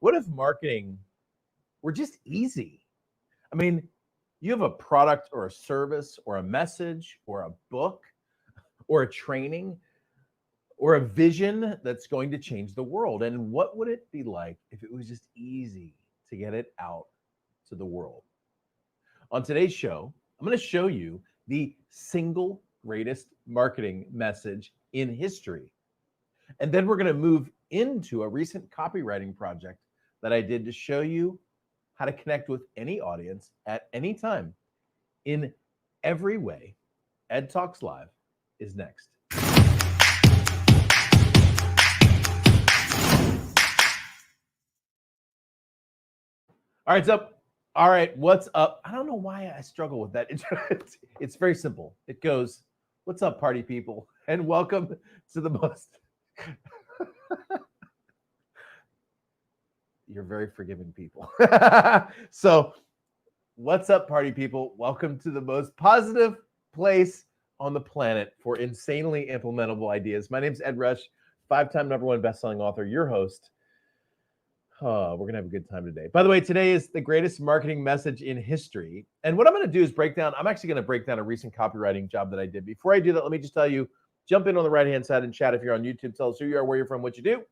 What if marketing were just easy? I mean, you have a product or a service or a message or a book or a training or a vision that's going to change the world. And what would it be like if it was just easy to get it out to the world? On today's show, I'm going to show you the single greatest marketing message in history. And then we're going to move into a recent copywriting project that I did to show you how to connect with any audience at any time in every way. EdTalks Live is next. All right, all right, what's up? I don't know why I struggle with that. It's very simple. It goes, what's up, party people? And welcome to the most... You're very forgiving people. So, what's up, party people? Welcome to the most positive place on the planet for insanely implementable ideas. My name's Ed Rush, 5-time #1 best-selling author, your host. We're going to have a good time today. By the way, today is the greatest marketing message in history. And what I'm going to do is I'm actually going to break down a recent copywriting job that I did. Before I do that, let me just tell you, jump in on the right-hand side and chat if you're on YouTube. Tell us who you are, where you're from, what you do.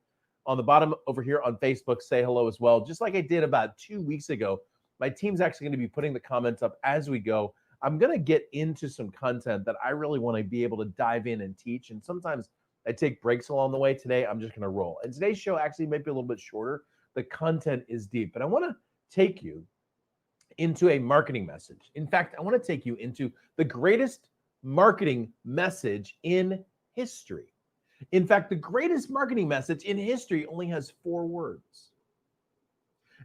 On the bottom over here on Facebook, say hello as well. Just like I did about 2 weeks ago, my team's actually going to be putting the comments up as we go. I'm going to get into some content that I really want to be able to dive in and teach. And sometimes I take breaks along the way. Today, I'm just going to roll. And today's show actually might be a little bit shorter. The content is deep, but I want to take you into a marketing message. In fact, I want to take you into the greatest marketing message in history. In fact, the greatest marketing message in history only has 4 words.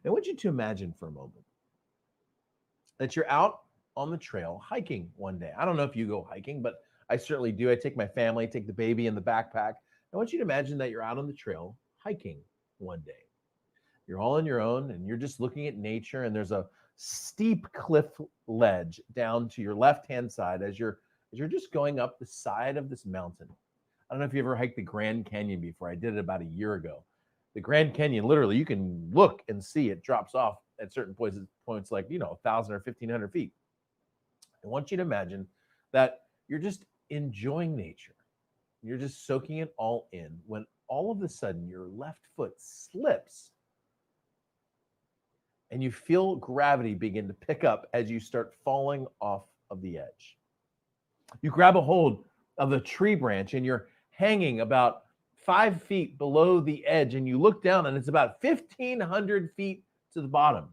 I want you to imagine for a moment that you're out on the trail hiking one day. I don't know if you go hiking, but I certainly do. I take my family, take the baby in the backpack. I want you to imagine that you're out on the trail hiking one day. You're all on your own and you're just looking at nature, and there's a steep cliff ledge down to your left-hand side as you're just going up the side of this mountain. I don't know if you ever hiked the Grand Canyon before. I did it about a year ago. The Grand Canyon, literally, you can look and see it drops off at certain points like, 1,000 or 1,500 feet. I want you to imagine that you're just enjoying nature. You're just soaking it all in when all of a sudden your left foot slips and you feel gravity begin to pick up as you start falling off of the edge. You grab a hold of the tree branch and you're hanging about 5 feet below the edge, and you look down and it's about 1,500 feet to the bottom.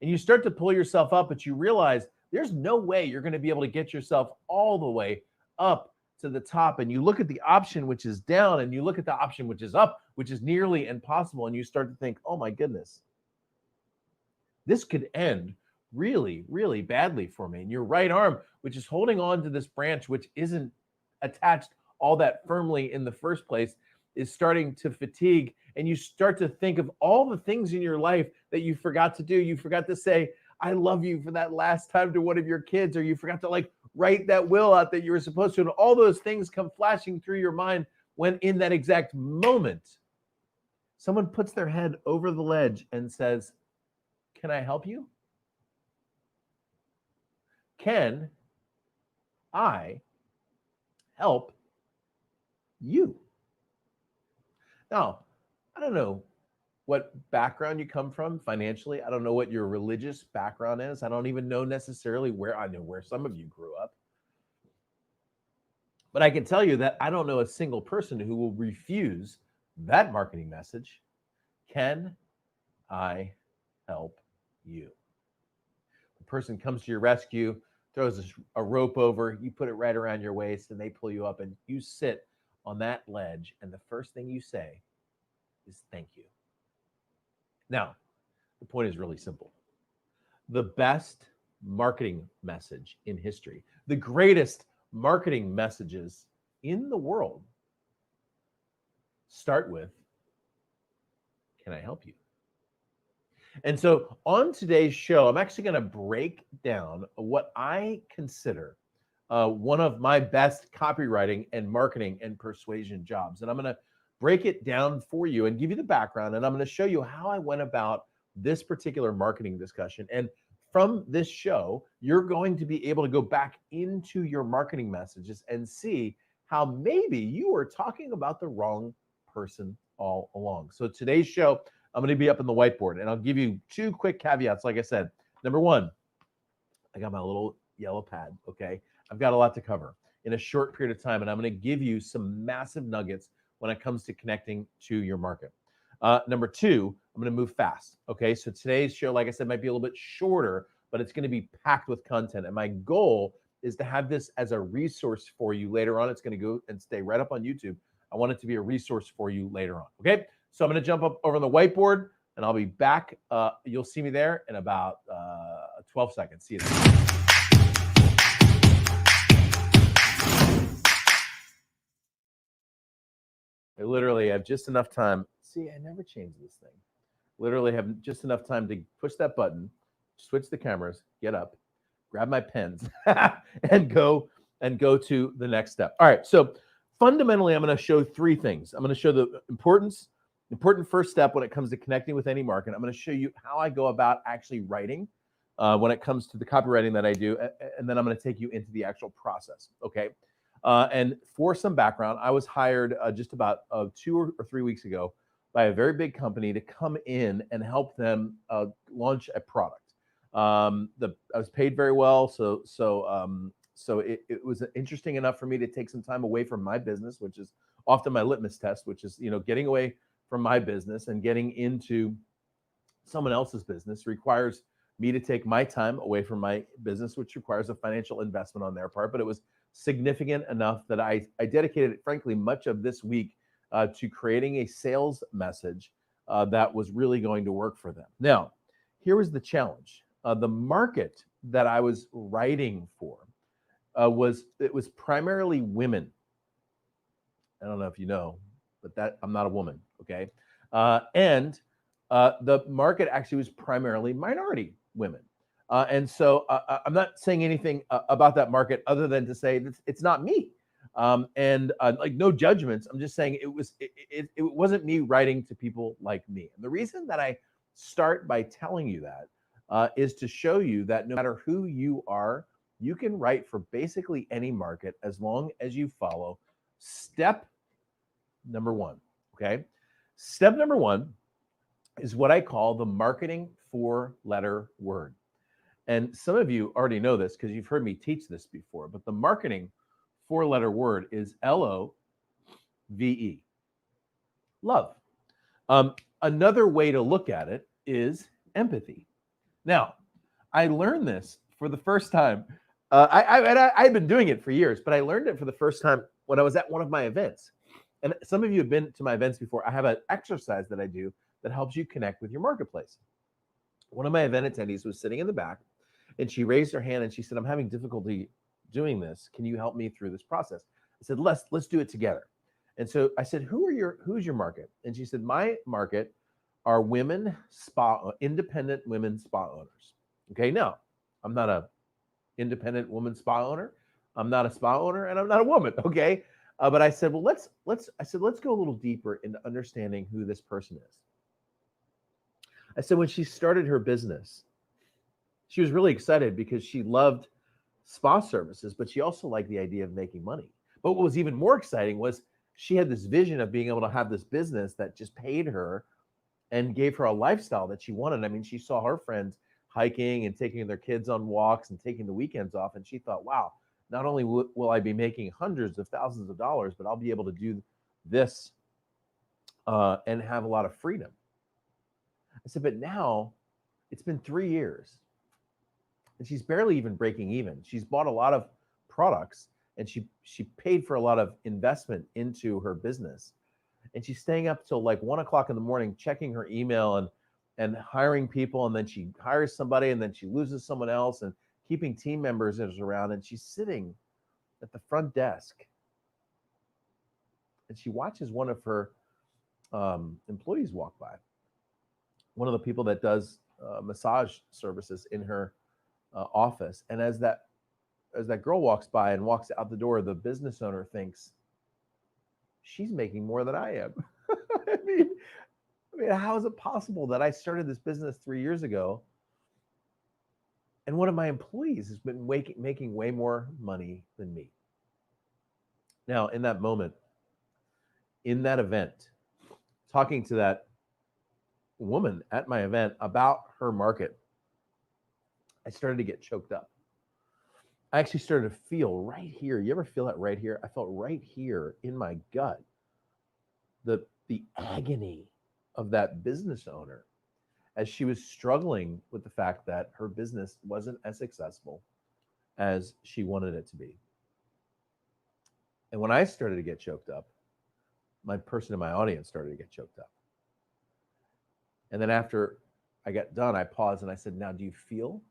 And you start to pull yourself up, but you realize there's no way you're going to be able to get yourself all the way up to the top. And you look at the option which is down, and you look at the option which is up, which is nearly impossible. And you start to think, oh my goodness, this could end really, really badly for me. And your right arm, which is holding on to this branch, which isn't attached all that firmly in the first place, is starting to fatigue. And you start to think of all the things in your life that you forgot to do. You forgot to say, I love you for that last time to one of your kids, or you forgot to write that will out that you were supposed to. And all those things come flashing through your mind when in that exact moment, someone puts their head over the ledge and says, can I help you? Can I help you? Now, I don't know what background you come from financially. I don't know what your religious background is. I don't even know necessarily where some of you grew up. But I can tell you that I don't know a single person who will refuse that marketing message. Can I help you? The person comes to your rescue, throws a rope over, you put it right around your waist, and they pull you up, and you sit on that ledge, and the first thing you say is thank you. Now, the point is really simple. The best marketing message in history, the greatest marketing messages in the world, start with, can I help you? And so on today's show, I'm actually going to break down what I consider one of my best copywriting and marketing and persuasion jobs. And I'm going to break it down for you and give you the background. And I'm going to show you how I went about this particular marketing discussion. And from this show, you're going to be able to go back into your marketing messages and see how maybe you were talking about the wrong person all along. So today's show, I'm going to be up on the whiteboard and I'll give you 2 quick caveats. Like I said, number 1, I got my little yellow pad. Okay. I've got a lot to cover in a short period of time, and I'm going to give you some massive nuggets when it comes to connecting to your market. Number 2, I'm going to move fast. Okay. So today's show, like I said, might be a little bit shorter, but it's going to be packed with content. And my goal is to have this as a resource for you later on. It's going to go and stay right up on YouTube. I want it to be a resource for you later on. Okay. So I'm going to jump up over on the whiteboard and I'll be back. You'll see me there in about 12 seconds. See you then. I literally have just enough time. See, I never change this thing. Literally have just enough time to push that button, switch the cameras, get up, grab my pens, and go to the next step. All right. So fundamentally, I'm going to show 3 things. I'm going to show the important first step when it comes to connecting with any market. I'm going to show you how I go about actually writing when it comes to the copywriting that I do, and then I'm going to take you into the actual process. Okay. And for some background, I was hired just about 2 or 3 weeks ago by a very big company to come in and help them launch a product. I was paid very well, so it was interesting enough for me to take some time away from my business, which is often my litmus test, which is getting away from my business and getting into someone else's business requires me to take my time away from my business, which requires a financial investment on their part. But it was significant enough that I dedicated, frankly, much of this week to creating a sales message that was really going to work for them. Now, here was the challenge. The market that I was writing for was primarily women. I don't know if you know, but that I'm not a woman, okay? And the market actually was primarily minority women. And so I'm not saying anything about that market other than to say it's not me. And like no judgments. I'm just saying it wasn't me writing to people like me. And the reason that I start by telling you that is to show you that no matter who you are, you can write for basically any market as long as you follow step number 1. Okay. Step number 1 is what I call the marketing 4-letter word. And some of you already know this because you've heard me teach this before, but the marketing 4-letter word is LOVE, love. Another way to look at it is empathy. Now, I learned this for the first time. I've been doing it for years, but I learned it for the first time when I was at one of my events. And some of you have been to my events before. I have an exercise that I do that helps you connect with your marketplace. One of my event attendees was sitting in the back and she raised her hand and she said, "I'm having difficulty doing this. Can you help me through this process?" I said, let's do it together. And so I said, who's your market? And she said, "My market are independent women spa owners." Okay. Now, I'm not a independent woman spa owner. I'm not a spa owner and I'm not a woman. Okay. But I said, well, let's go a little deeper into understanding who this person is. I said, when she started her business, she was really excited because she loved spa services, but she also liked the idea of making money. But what was even more exciting was she had this vision of being able to have this business that just paid her and gave her a lifestyle that she wanted. I mean, she saw her friends hiking and taking their kids on walks and taking the weekends off. And she thought, wow, not only will I be making hundreds of thousands of dollars, but I'll be able to do this and have a lot of freedom. I said, but now it's been 3 years and she's barely even breaking even. She's bought a lot of products and she paid for a lot of investment into her business. And she's staying up till like 1 o'clock in the morning, checking her email and hiring people. And then she hires somebody and then she loses someone else and keeping team members around. And she's sitting at the front desk and she watches one of her employees walk by. One of the people that does massage services in her office. And as that girl walks by and walks out the door, the business owner thinks, she's making more than I am. I mean, how is it possible that I started this business 3 years ago and one of my employees has been making way more money than me? Now, in that moment, in that event, talking to that woman at my event about her market, I started to get choked up. I actually started to feel right here. You ever feel that right here? I felt right here in my gut the agony of that business owner as she was struggling with the fact that her business wasn't as successful as she wanted it to be. And when I started to get choked up, my person in my audience started to get choked up. And then after I got done, I paused and I said, now, do you feel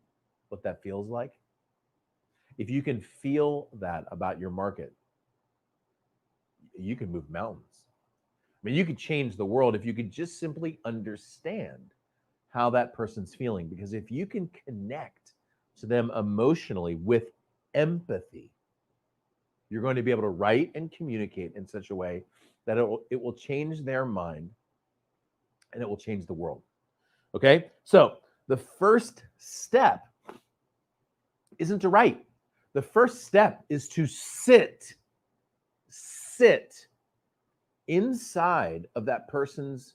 what that feels like? If you can feel that about your market, you can move mountains. I mean, you could change the world if you could just simply understand how that person's feeling. Because if you can connect to them emotionally with empathy, you're going to be able to write and communicate in such a way that it will change their mind and it will change the world. Okay? So the first step isn't to write. The first step is to sit inside of that person's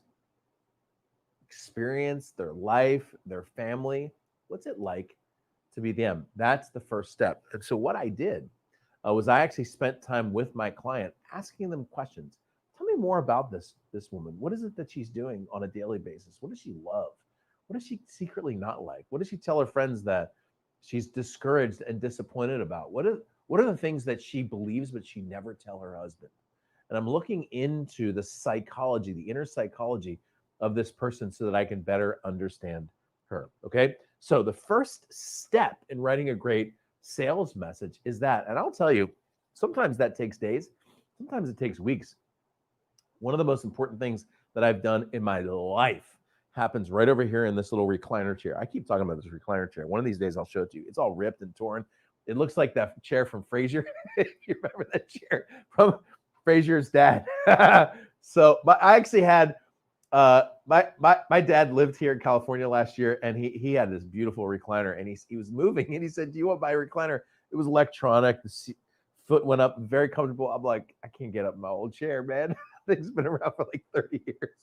experience, their life, their family. What's it like to be them? That's the first step. And so what I did was I actually spent time with my client asking them questions. Tell me more about this woman. What is it that she's doing on a daily basis? What does she love? What does she secretly not like? What does she tell her friends that she's discouraged and disappointed about? What are the things that she believes but she never tell her husband? And I'm looking into the psychology, the inner psychology of this person so that I can better understand her. Okay. So the first step in writing a great sales message is that. And I'll tell you, sometimes that takes days, sometimes it takes weeks. One of the most important things that I've done in my life happens right over here in this little recliner chair. I keep talking about this recliner chair. One of these days I'll show it to you. It's all ripped and torn. It looks like that chair from Frasier. You remember that chair from Frasier's dad? So, but I actually had my dad lived here in California last year, and he had this beautiful recliner, and he was moving, and he said, "Do you want my recliner?" It was electronic. The foot went up, very comfortable. I'm like, I can't get up in my old chair, man. Thing's been around for like 30 years.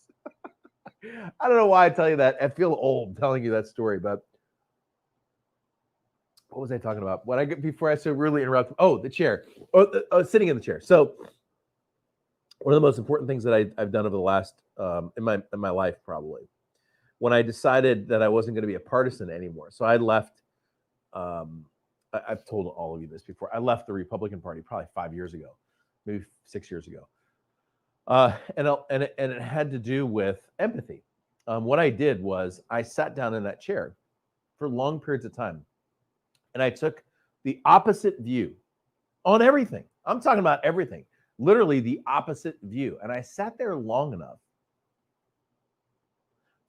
I don't know why I tell you that. I feel old telling you that story, but what was I talking about? When I get before I so really interrupt. Oh, the chair. Sitting in the chair. So one of the most important things that I've done over the last in my life, probably, when I decided that I wasn't going to be a partisan anymore. So I left. I've told all of you this before. I left the Republican Party probably 5 years ago, maybe 6 years ago, and it had to do with empathy. What I did was I sat down in that chair for long periods of time, and I took the opposite view on everything. I'm talking about everything. Literally the opposite view. And I sat there long enough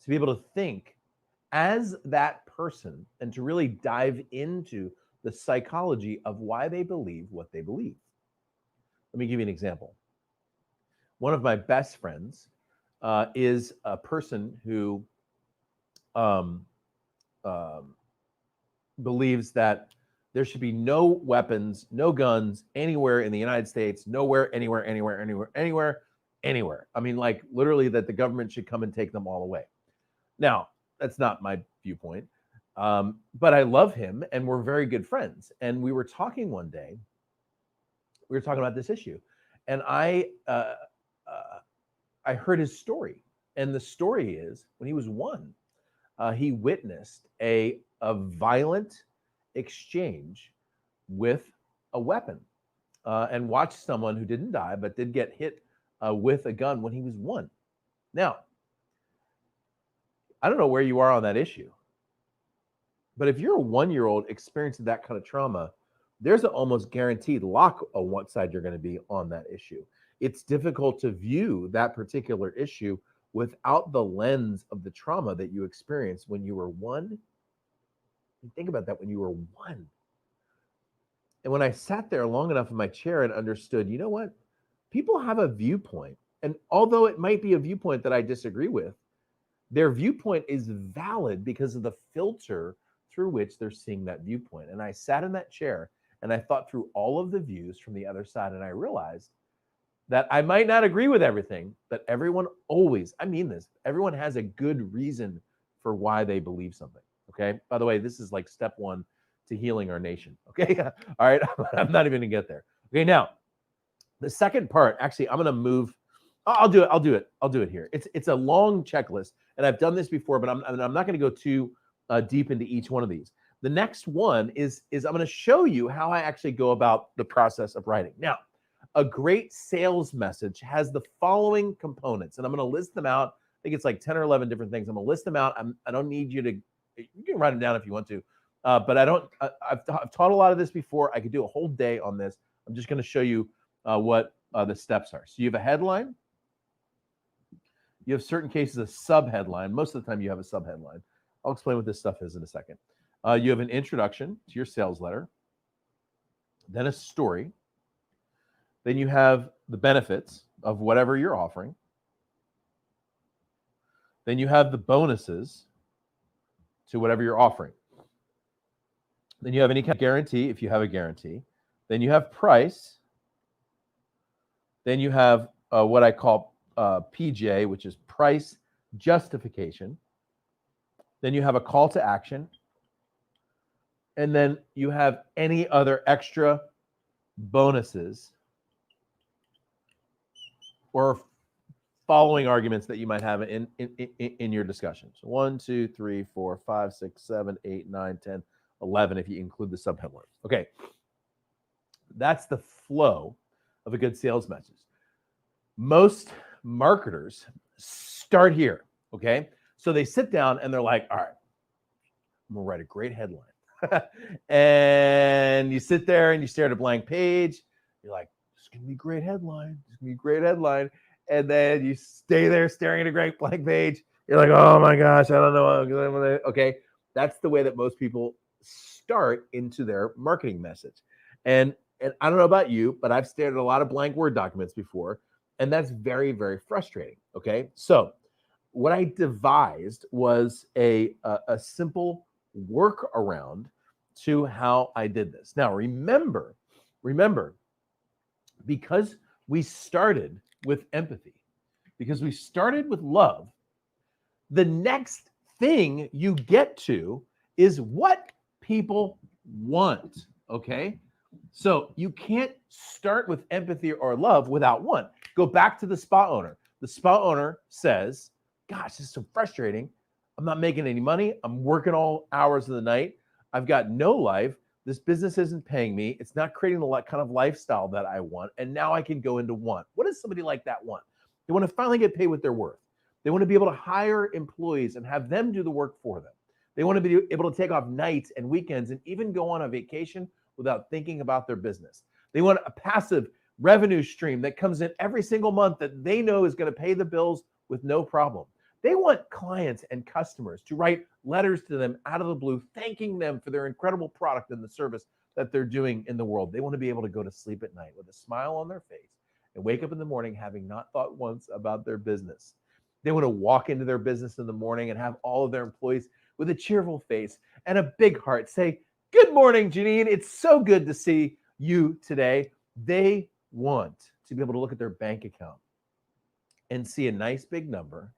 to be able to think as that person and to really dive into the psychology of why they believe what they believe. Let me give you an example. One of my best friends is a person who believes that there should be no weapons, no guns anywhere in the United States, nowhere, anywhere. I mean, like literally that the government should come and take them all away. Now, that's not my viewpoint, but I love him and we're very good friends. And we were talking one day, we were talking about this issue, and I heard his story. And the story is when he was one, he witnessed a violent exchange with a weapon and watched someone who didn't die but did get hit with a gun when he was one. Now, I don't know where you are on that issue, but if you're a 1-year-old experiencing that kind of trauma, there's an almost guaranteed lock on what side you're going to be on that issue. It's difficult to view that particular issue without the lens of the trauma that you experienced when you were one. Think about that, when you were one. And when I sat there long enough in my chair and understood, you know what? People have a viewpoint. And although it might be a viewpoint that I disagree with, their viewpoint is valid because of the filter through which they're seeing that viewpoint. And I sat in that chair and I thought through all of the views from the other side, and I realized that I might not agree with everything, but everyone always, I mean this, everyone has a good reason for why they believe something. Okay. By the way, this is like step one to healing our nation. Okay. All right. I'm not even gonna get there. Okay. Now, the second part, actually, I'm gonna move. I'll do it here. It's a long checklist, and I've done this before, but I'm not gonna go too deep into each one of these. The next one is I'm gonna show you how I actually go about the process of writing. Now, a great sales message has the following components, and I'm going to list them out. I think it's like 10 or 11 different things. I'm going to list them out. I don't need you to, you can write them down if you want to, but I've taught a lot of this before. I could do a whole day on this. I'm just going to show you what the steps are. So you have a headline. You have certain cases of sub-headline. Most of the time you have a sub-headline. I'll explain what this stuff is in a second. You have an introduction to your sales letter, then a story. Then you have the benefits of whatever you're offering. Then you have the bonuses to whatever you're offering. Then you have any kind of guarantee, if you have a guarantee. Then you have price. Then you have what I call PJ, which is price justification. Then you have a call to action. And then you have any other extra bonuses or following arguments that you might have in your discussion. So 1, 2, 3, 4, 5, 6, 7, 8, 9, 10, 11, if you include the subheadline. Okay. That's the flow of a good sales message. Most marketers start here. Okay. So they sit down and they're like, all right, I'm going to write a great headline. And you sit there and you stare at a blank page. You're like, it's going to be a great headline. It's going to be a great headline. And then you stay there staring at a great blank page. You're like, oh my gosh, I don't know. Okay. That's the way that most people start into their marketing message. And I don't know about you, but I've stared at a lot of blank Word documents before. And that's very, very frustrating. Okay. So what I devised was a simple workaround to how I did this. Now, remember, because we started with empathy, because we started with love, the next thing you get to is what people want, okay? So you can't start with empathy or love without want. Go back to the spa owner. The spa owner says, gosh, this is so frustrating. I'm not making any money. I'm working all hours of the night. I've got no life. This business isn't paying me. It's not creating the kind of lifestyle that I want. And now I can go into want. What does somebody like that want? They want to finally get paid what they're worth. They want to be able to hire employees and have them do the work for them. They want to be able to take off nights and weekends and even go on a vacation without thinking about their business. They want a passive revenue stream that comes in every single month that they know is going to pay the bills with no problem. They want clients and customers to write letters to them out of the blue, thanking them for their incredible product and the service that they're doing in the world. They want to be able to go to sleep at night with a smile on their face and wake up in the morning having not thought once about their business. They want to walk into their business in the morning and have all of their employees with a cheerful face and a big heart say, "Good morning, Janine. It's so good to see you today." They want to be able to look at their bank account and see a nice big number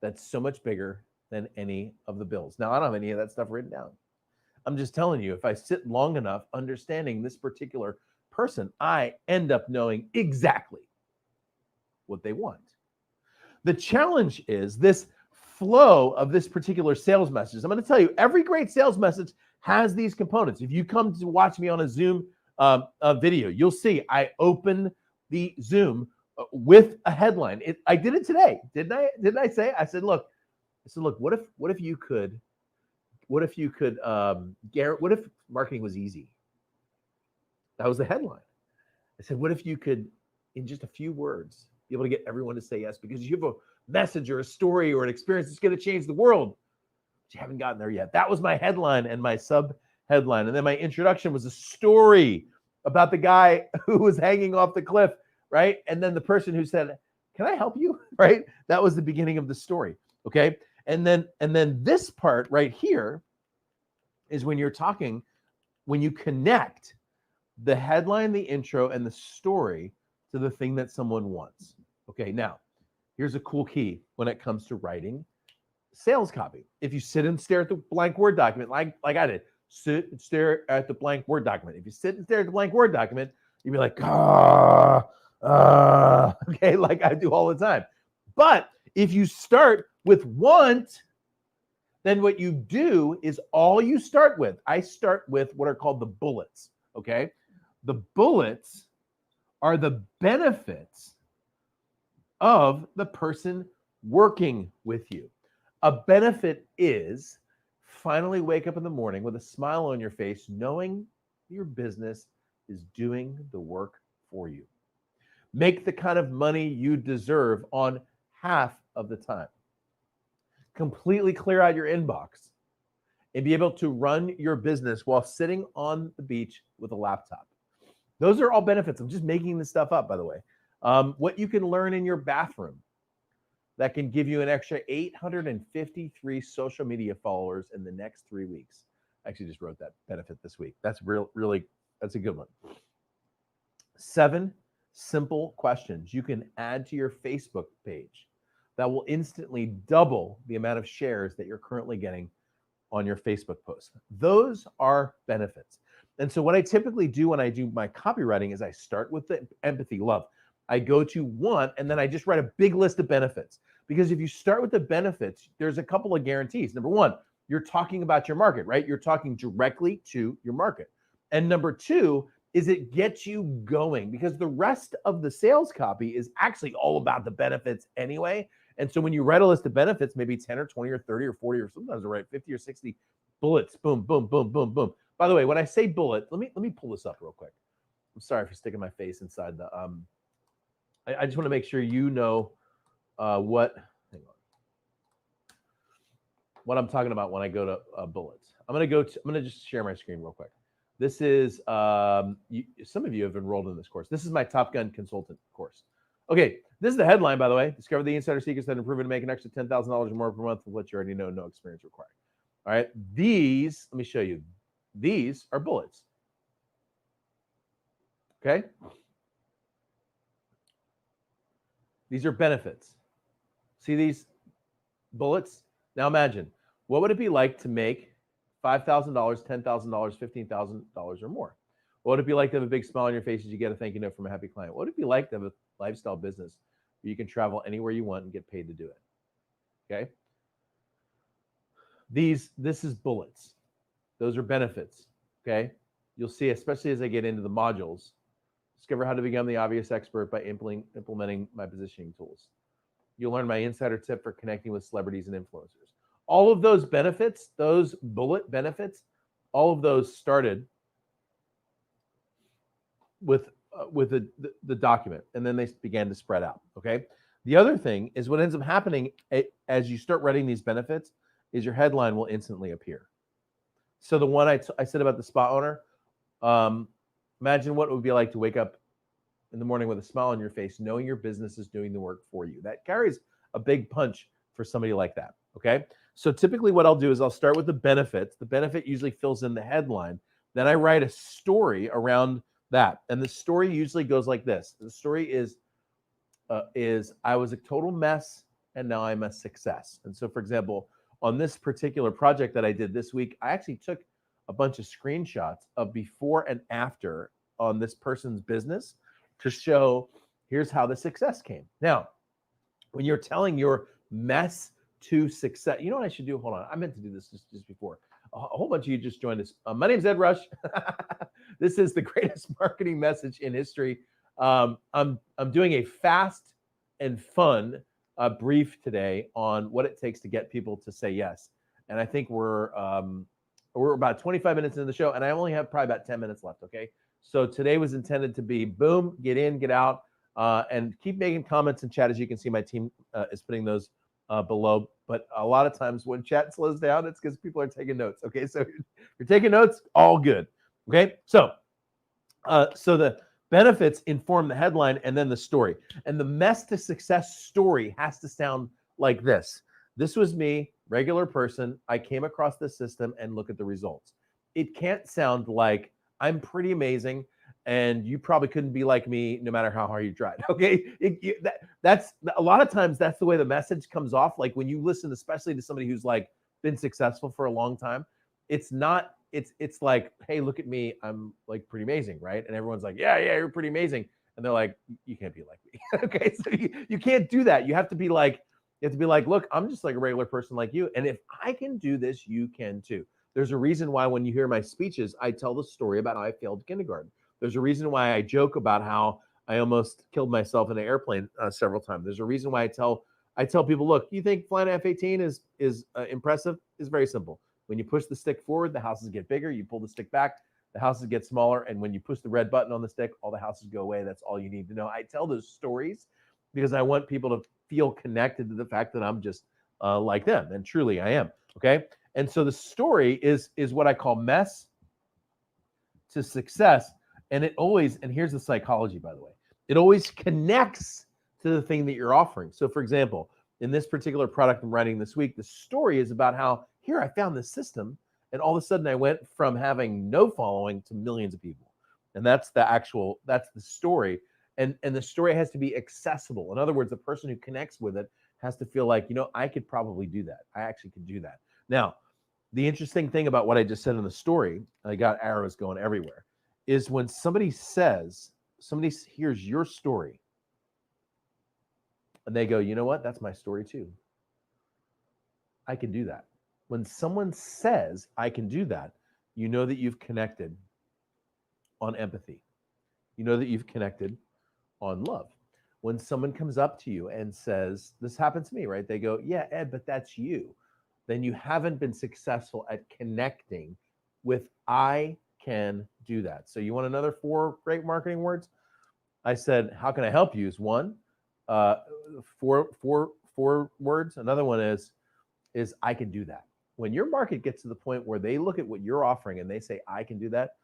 that's so much bigger than any of the bills. Now, I don't have any of that stuff written down. I'm just telling you, if I sit long enough understanding this particular person, I end up knowing exactly what they want. The challenge is this flow of this particular sales message. I'm going to tell you, every great sales message has these components. If you come to watch me on a Zoom video, you'll see I open the Zoom with a headline. I did it today, didn't I? Didn't I say? I said, look, what if you could, what if marketing was easy? That was the headline. I said, what if you could, in just a few words, be able to get everyone to say yes because you have a message or a story or an experience that's going to change the world, but you haven't gotten there yet. That was my headline and my sub headline. And then my introduction was a story about the guy who was hanging off the cliff, right? And then the person who said, "Can I help you?" Right? That was the beginning of the story. Okay. And then this part right here is when you're talking, when you connect the headline, the intro, and the story to the thing that someone wants. Okay, now here's a cool key when it comes to writing sales copy. If you sit and stare at the blank Word document, like I did, sit and stare at the blank Word document. If you sit and stare at the blank Word document, you'd be like, okay, like I do all the time. But if you start with want, then what you do is all you start with. I start with what are called the bullets, okay? The bullets are the benefits of the person working with you. A benefit is finally wake up in the morning with a smile on your face, knowing your business is doing the work for you. Make the kind of money you deserve on half of the time. Completely clear out your inbox and be able to run your business while sitting on the beach with a laptop. Those are all benefits. I'm just making this stuff up, by the way. What you can learn in your bathroom that can give you an extra 853 social media followers in the next 3 weeks. I actually just wrote that benefit this week. That's really, that's a good one. 7 simple questions you can add to your Facebook page that will instantly double the amount of shares that you're currently getting on your Facebook post. Those are benefits. And so what I typically do when I do my copywriting is I start with the empathy, love. I go to want, and then I just write a big list of benefits. Because if you start with the benefits, there's a couple of guarantees. Number one, you're talking about your market, right? You're talking directly to your market. And number two is it gets you going, because the rest of the sales copy is actually all about the benefits anyway. And so when you write a list of benefits, maybe 10 or 20 or 30 or 40, or sometimes I write 50 or 60 bullets, boom, boom, boom, boom, boom. By the way, when I say bullet, let me pull this up real quick. I'm sorry for sticking my face inside the, I just want to make sure you know what I'm talking about when I go to bullets. I'm going to just share my screen real quick. This is, some of you have enrolled in this course. This is my Top Gun Consultant course. Okay, this is the headline, by the way. Discover the insider secrets that improve and make an extra $10,000 or more per month with what you already know, no experience required. All right, these, let me show you. These are bullets. Okay? These are benefits. See these bullets? Now imagine, what would it be like to make $5,000, $10,000, $15,000 or more? What would it be like to have a big smile on your face as you get a thank you note from a happy client? What would it be like to have a lifestyle business where you can travel anywhere you want and get paid to do it? Okay? This is bullets. Those are benefits. Okay? You'll see, especially as I get into the modules, discover how to become the obvious expert by implementing my positioning tools. You'll learn my insider tip for connecting with celebrities and influencers. All of those benefits, those bullet benefits, all of those started with the document, and then they began to spread out. Okay. The other thing is what ends up happening as you start writing these benefits is your headline will instantly appear. So the one I said about the spa owner, imagine what it would be like to wake up in the morning with a smile on your face, knowing your business is doing the work for you. That carries a big punch for somebody like that. Okay. So typically what I'll do is I'll start with the benefits. The benefit usually fills in the headline. Then I write a story around that. And the story usually goes like this. The story is I was a total mess and now I'm a success. And so, for example, on this particular project that I did this week, I actually took a bunch of screenshots of before and after on this person's business to show here's how the success came. Now, when you're telling your mess to success, you know what I should do? Hold on. I meant to do this just before. A whole bunch of you just joined us. My name's Ed Rush. This is the greatest marketing message in history. I'm doing a fast and fun brief today on what it takes to get people to say yes. And I think we're about 25 minutes into the show, and I only have probably about 10 minutes left, okay? So today was intended to be boom, get in, get out, and keep making comments in chat. As you can see, my team is putting those below. But a lot of times when chat slows down, it's because people are taking notes, okay? So if you're taking notes, all good, okay? So the benefits inform the headline and then the story. And the mess to success story has to sound like this. This was me regular person. I came across this system and look at the results. It can't sound like I'm pretty amazing and you probably couldn't be like me no matter how hard you tried. Okay. That's a lot of times that's the way the message comes off. Like when you listen, especially to somebody who's like been successful for a long time, it's not, it's like, hey, look at me. I'm like pretty amazing. Right. And everyone's like, yeah, you're pretty amazing. And they're like, you can't be like me. Okay. So you can't do that. You have to be like, look, I'm just like a regular person like you. And if I can do this, you can too. There's a reason why when you hear my speeches, I tell the story about how I failed kindergarten. There's a reason why I joke about how I almost killed myself in an airplane several times. There's a reason why I tell people, look, you think flying F-18 is impressive? It's very simple. When you push the stick forward, the houses get bigger. You pull the stick back, the houses get smaller. And when you push the red button on the stick, all the houses go away. That's all you need to know. I tell those stories because I want people to feel connected to the fact that I'm just like them. And truly I am. Okay. And so the story is what I call mess to success. And it always, and here's the psychology, by the way, it always connects to the thing that you're offering. So for example, in this particular product I'm writing this week, the story is about how here I found this system and all of a sudden I went from having no following to millions of people. And that's the story. And the story has to be accessible. In other words, the person who connects with it has to feel like, I could probably do that. I actually could do that. Now, the interesting thing about what I just said in the story, I got arrows going everywhere, is when somebody hears your story and they go, you know what? That's my story too. I can do that. When someone says, I can do that, you know that you've connected on empathy. You know that you've connected on love. When someone comes up to you and says, this happened to me, right? They go, yeah, Ed, but that's you. Then you haven't been successful at connecting with I can do that. So you want another 4 great marketing words? I said, how can I help you is one. 4 words. Another one is I can do that. When your market gets to the point where they look at what you're offering and they say, I can do that,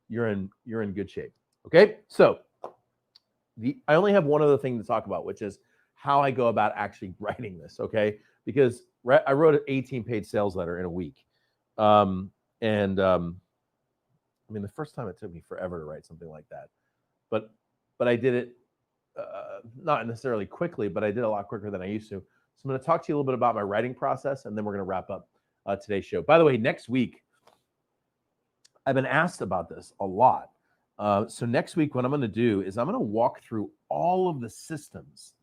you're in good shape. Okay. So I only have one other thing to talk about, which is how I go about actually writing this. Okay. Because I wrote an 18-page sales letter in a week. I mean, the first time it took me forever to write something like that, but I did it not necessarily quickly, but I did a lot quicker than I used to. So I'm going to talk to you a little bit about my writing process, and then we're going to wrap up today's show. By the way, next week, I've been asked about this a lot. So next week, what I'm going to do is I'm going to walk through all of the systems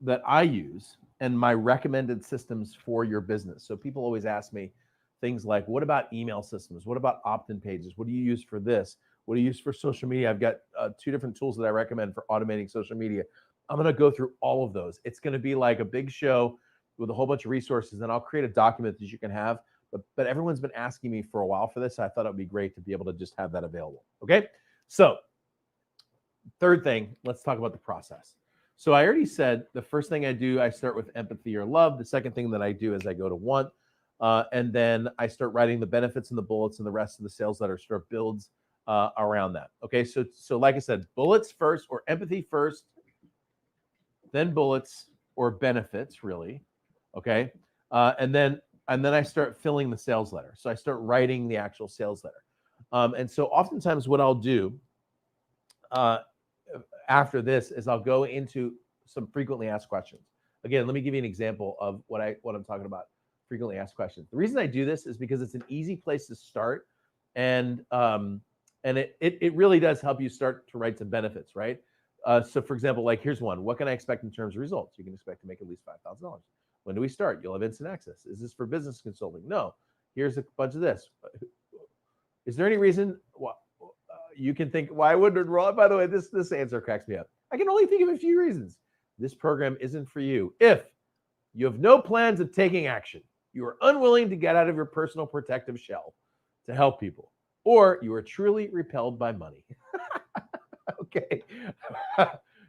that I use and my recommended systems for your business. So people always ask me things like, what about email systems? What about opt-in pages? What do you use for this? What do you use for social media? I've got 2 different tools that I recommend for automating social media. I'm going to go through all of those. It's going to be like a big show with a whole bunch of resources, and I'll create a document that you can have. But everyone's been asking me for a while for this. So I thought it would be great to be able to just have that available. Okay. So third thing, let's talk about the process. So I already said the first thing I do, I start with empathy or love. The second thing that I do is I go to want, and then I start writing the benefits and the bullets, and the rest of the sales letter sort of builds around that. Okay, so like I said, bullets first, or empathy first, then bullets or benefits, really. Okay, and then I start filling the sales letter. So I start writing the actual sales letter, and so oftentimes what I'll do after this is I'll go into some frequently asked questions. Again, let me give you an example of what I'm talking about. Frequently asked questions. The reason I do this is because it's an easy place to start, and it really does help you start to write some benefits, right? So for example, like here's one. What can I expect in terms of results? You can expect to make at least $5,000. When do we start? You'll have instant access. Is this for business consulting? No. Here's a bunch of this. Is there any reason you can think why wouldn't enroll? By the way, this answer cracks me up. I can only think of a few reasons. This program isn't for you if you have no plans of taking action, you are unwilling to get out of your personal protective shell to help people, or you are truly repelled by money. Okay.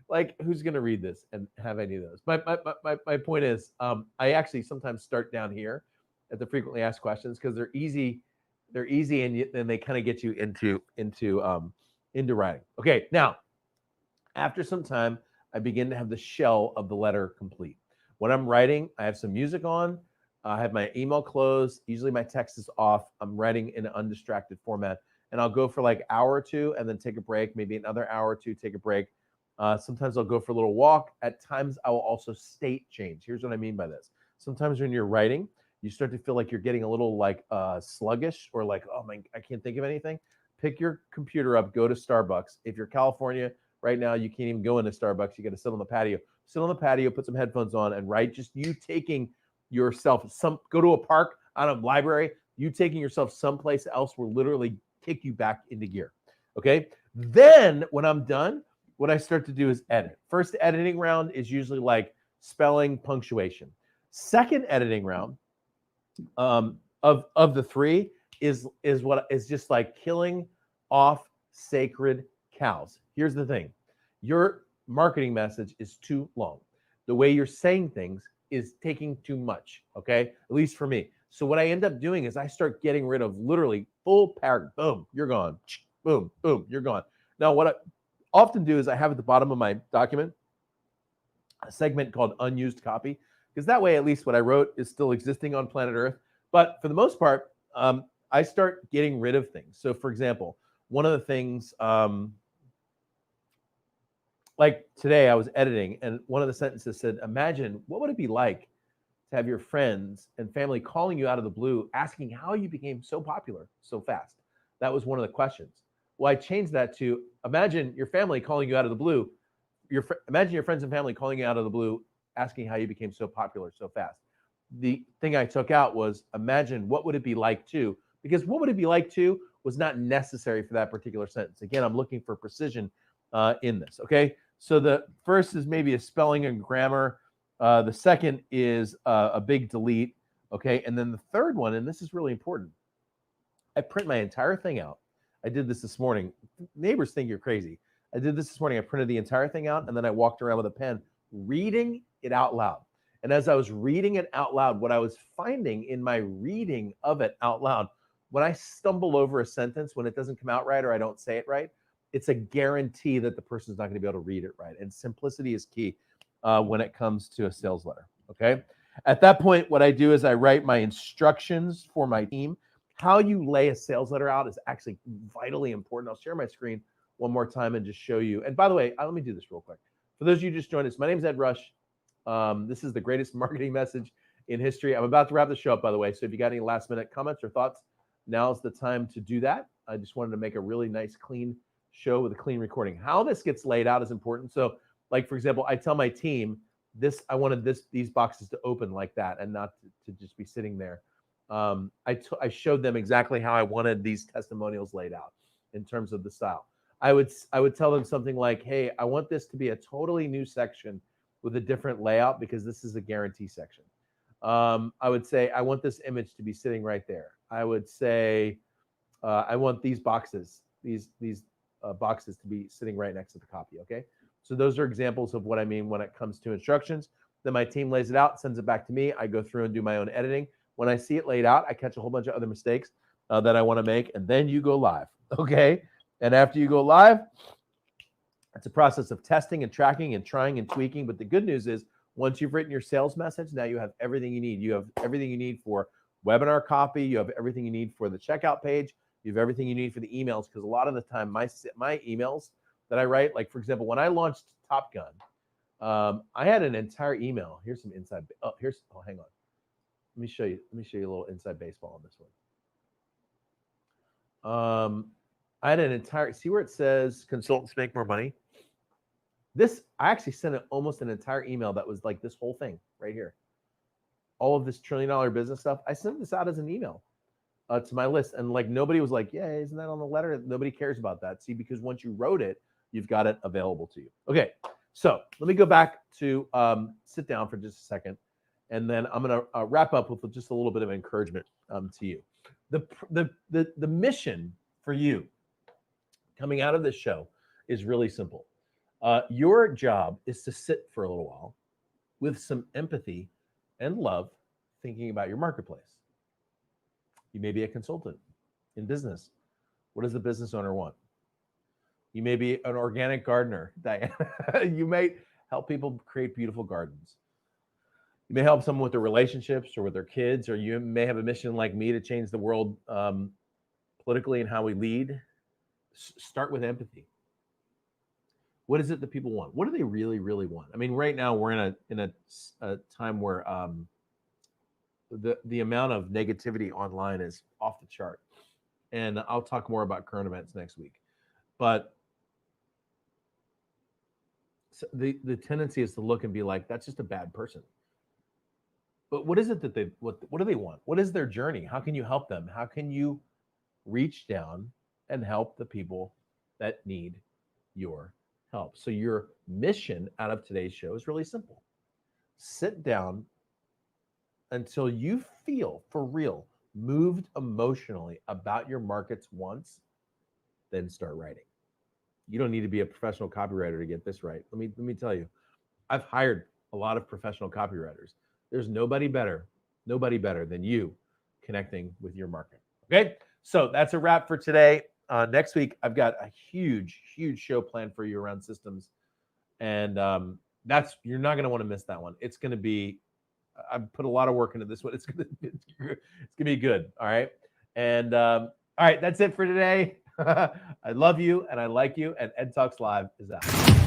Like, who's going to read this and have any of those? My point is, I actually sometimes start down here at the frequently asked questions because they're easy. They're easy, and then they kind of get you into writing. Okay, now, after some time, I begin to have the shell of the letter complete. When I'm writing, I have some music on. I have my email closed. Usually my text is off. I'm writing in an undistracted format. And I'll go for like an hour or two and then take a break, maybe another hour or two, take a break. Sometimes I'll go for a little walk. At times I will also state change. Here's what I mean by this. Sometimes when you're writing, you start to feel like you're getting a little like sluggish or like, oh my, I can't think of anything. Pick your computer up, go to Starbucks. If you're California right now, you can't even go into Starbucks. You got to sit on the patio. Sit on the patio, put some headphones on and write. Just you taking yourself go to a park, on a library, you taking yourself someplace else will literally kick you back into gear. Okay. Then when I'm done, what I start to do is edit. First editing round is usually like spelling, punctuation. Second editing round of the three is what is just like killing off sacred cows. Here's the thing. Your marketing message is too long. The way you're saying things is taking too much, okay? At least for me. So what I end up doing is I start getting rid of literally full paragraph. Boom, you're gone. Boom, boom, you're gone. Now, what I often do is I have at the bottom of my document a segment called unused copy, because that way at least what I wrote is still existing on planet Earth. But for the most part, I start getting rid of things. So for example, one of the things, like today I was editing and one of the sentences said, imagine what would it be like to have your friends and family calling you out of the blue, asking how you became so popular so fast. That was one of the questions. Well, I changed that to imagine your family calling you out of the blue. Imagine your friends and family calling you out of the blue, asking how you became so popular so fast. The thing I took out was imagine what would it be like to, because what would it be like to was not necessary for that particular sentence. Again, I'm looking for precision in this. Okay. So the first is maybe a spelling and grammar. The second is a big delete. Okay. And then the third one, and this is really important, I print my entire thing out. I did this morning. Neighbors think you're crazy. I did this morning. I printed the entire thing out and then I walked around with a pen reading it out loud. And as I was reading it out loud, what I was finding in my reading of it out loud, when I stumble over a sentence, when it doesn't come out right or I don't say it right, it's a guarantee that the person's not going to be able to read it right. And simplicity is key when it comes to a sales letter. Okay. At that point, what I do is I write my instructions for my team. How you lay a sales letter out is actually vitally important. I'll share my screen one more time and just show you. And by the way, let me do this real quick. For those of you who just joined us, my name is Ed Rush. This is the greatest marketing message in history. I'm about to wrap the show up, by the way. So if you got any last minute comments or thoughts, now's the time to do that. I just wanted to make a really nice, clean show with a clean recording. How this gets laid out is important. So like, for example, I tell my team I wanted these boxes to open like that and not to just be sitting there. I showed them exactly how I wanted these testimonials laid out in terms of the style. I would tell them something like, hey, I want this to be a totally new section with a different layout because this is a guarantee section. I would say, I want this image to be sitting right there. I would say, I want these boxes, these boxes to be sitting right next to the copy, okay? So those are examples of what I mean when it comes to instructions. Then my team lays it out, sends it back to me. I go through and do my own editing. When I see it laid out, I catch a whole bunch of other mistakes that I want to make, and then you go live, okay? And after you go live, it's a process of testing and tracking and trying and tweaking. But the good news is once you've written your sales message, now you have everything you need. You have everything you need for webinar copy. You have everything you need for the checkout page. You have everything you need for the emails, because a lot of the time my emails that I write, like for example, when I launched Top Gun, I had an entire email. Here's some inside. Oh, hang on. Let me show you a little inside baseball on this one. I had an entire, see where it says consultants make more money? I actually sent almost an entire email that was like this whole thing right here. All of this $1 trillion business stuff. I sent this out as an email to my list. And like, nobody was like, yeah, isn't that on the letter? Nobody cares about that. See, because once you wrote it, you've got it available to you. Okay. So let me go back to sit down for just a second. And then I'm going to wrap up with just a little bit of encouragement to you. The mission for you coming out of this show is really simple. Your job is to sit for a little while with some empathy and love, thinking about your marketplace. You may be a consultant in business. What does the business owner want? You may be an organic gardener, Diana. You may help people create beautiful gardens. You may help someone with their relationships or with their kids, or you may have a mission like me to change the world politically and how we lead. Start with empathy. What is it that people want? What do they really, really want? I mean, right now we're in a time where the amount of negativity online is off the chart, and I'll talk more about current events next week. But the tendency is to look and be like, that's just a bad person. But what is it that what do they want? What is their journey? How can you help them? How can you reach down and help the people that need your help? So your mission out of today's show is really simple. Sit down until you feel for real moved emotionally about your markets once, then start writing. You don't need to be a professional copywriter to get this right. Let me tell you, I've hired a lot of professional copywriters. There's nobody better than you connecting with your market. Okay, so that's a wrap for today. Next week, I've got a huge show planned for you around systems, and you're not going to want to miss that one. It's going to be, I've put a lot of work into this one. It's going to be good. All right, and all right, that's it for today. I love you and I like you, and EdTalks Live is out.